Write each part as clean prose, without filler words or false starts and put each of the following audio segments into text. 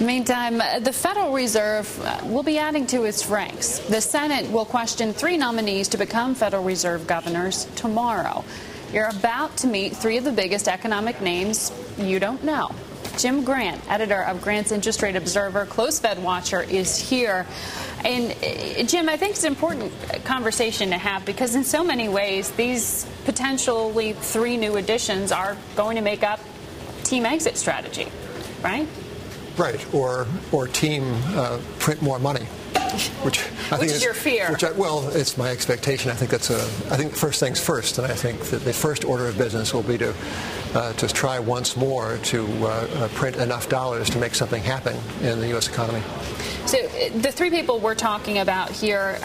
Meantime, the Federal Reserve will be adding to its ranks. The Senate will question 3 nominees to become Federal Reserve governors tomorrow. You're about to meet 3 of the biggest economic names you don't know. Jim Grant, editor of Grant's Interest Rate Observer, close Fed watcher, is here. And Jim, I think it's an important conversation to have because in so many ways, these potentially 3 new additions are going to make up team exit strategy, right? Right, or team print more money, which I think is your fear. Well, it's my expectation. I think I think first things first, and I think that the first order of business will be to try once more to print enough dollars to make something happen in the U.S. economy. So the 3 people we're talking about here,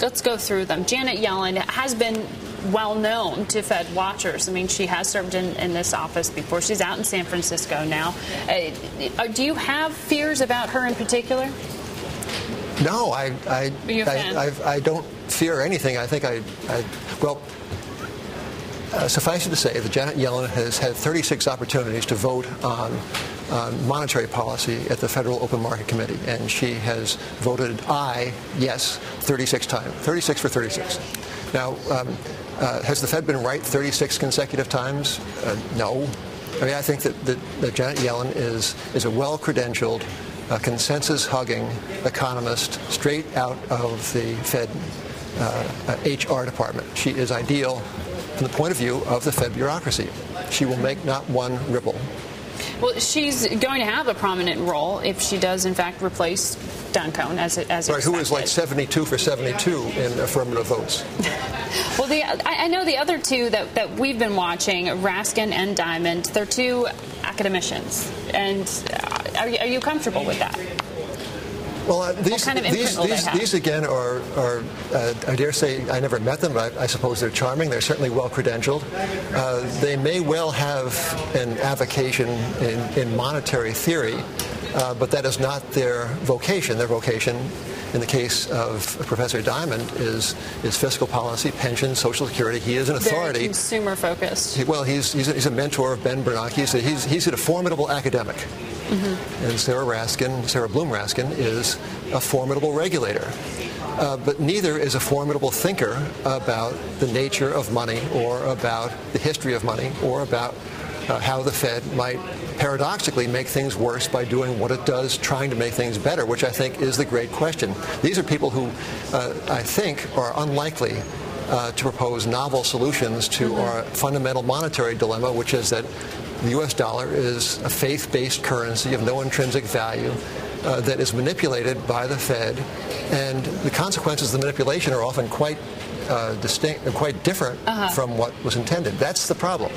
let's go through them. Janet Yellen has been well known to Fed watchers. I mean, she has served in this office before. She's out in San Francisco now. Do you have fears about her in particular? No, I don't fear anything. I think suffice it to say that Janet Yellen has had 36 opportunities to vote on monetary policy at the Federal Open Market Committee, and she has voted yes 36 times, 36 for 36. Now, has the Fed been right 36 consecutive times? No. I mean, I think that Janet Yellen is a well-credentialed, consensus-hugging economist straight out of the Fed HR department. She is ideal from the point of view of the Fed bureaucracy. She will make not one ripple. Well, she's going to have a prominent role if she does, in fact, replace Duncombe as right, who is like 72 for 72 in affirmative votes. Well, I know the other 2 that we've been watching, Raskin and Diamond, they're 2 academicians. And are you comfortable with that? Well, these again are I dare say, I never met them, but I suppose they're charming. They're certainly well-credentialed. They may well have an avocation in monetary theory, but that is not their vocation. Their vocation, in the case of Professor Diamond, is fiscal policy, pensions, Social Security. He is an authority. Very consumer-focused. Well, he's a mentor of Ben Bernanke. So he's a formidable academic. Mm-hmm. And Sarah Bloom Raskin, is a formidable regulator. But neither is a formidable thinker about the nature of money or about the history of money or about how the Fed might paradoxically make things worse by doing what it does, trying to make things better, which I think is the great question. These are people who I think are unlikely to propose novel solutions to our fundamental monetary dilemma, which is that the U.S. dollar is a faith-based currency of no intrinsic value that is manipulated by the Fed, and the consequences of the manipulation are often quite distinct and quite different from what was intended. That's the problem.